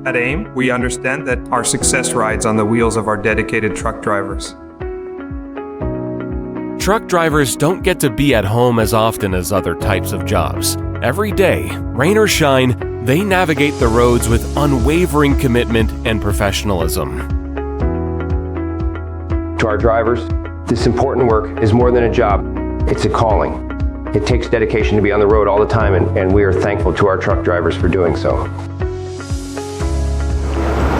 At AIM, we understand that our success rides on the wheels of our dedicated truck drivers. Truck drivers don't get to be at home as often as other types of jobs. Every day, rain or shine, they navigate the roads with unwavering commitment and professionalism. To our drivers, this important work is more than a job, it's a calling. It takes dedication to be on the road all the time, and we are thankful to our truck drivers for doing so.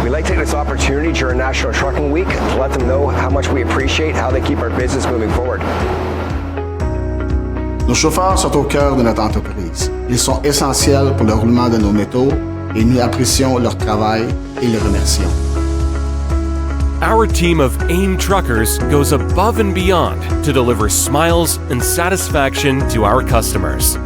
We'd like to take this opportunity during National Trucking Week to let them know how much we appreciate how they keep our business moving forward. Nos chauffeurs sont au cœur de notre entreprise. Ils sont essentiels pour le roulement de nos métaux et nous apprécions leur travail et les remercions. Our team of AIM truckers goes above and beyond to deliver smiles and satisfaction to our customers.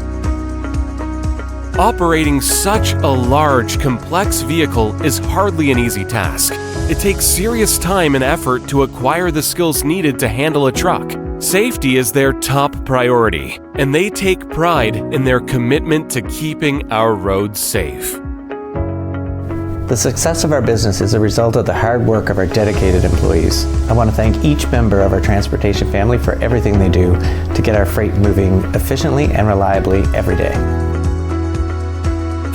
Operating such a large, complex vehicle is hardly an easy task. It takes serious time and effort to acquire the skills needed to handle a truck. Safety is their top priority, and they take pride in their commitment to keeping our roads safe. The success of our business is a result of the hard work of our dedicated employees. I want to thank each member of our transportation family for everything they do to get our freight moving efficiently and reliably every day.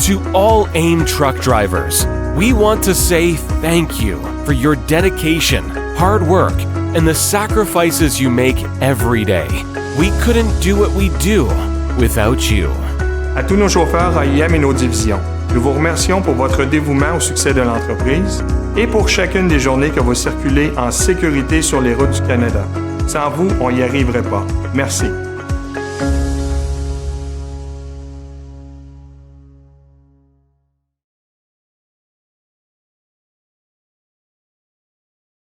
To all AIM truck drivers, we want to say thank you for your dedication, hard work, and the sacrifices you make every day. We couldn't do what we do without you. À tous nos chauffeurs à IM et nos divisions, nous vous remercions pour votre dévouement au succès de l'entreprise et pour chacune des journées que vous circulez en sécurité sur les routes du Canada. Sans vous, on n'y arriverait pas. Merci.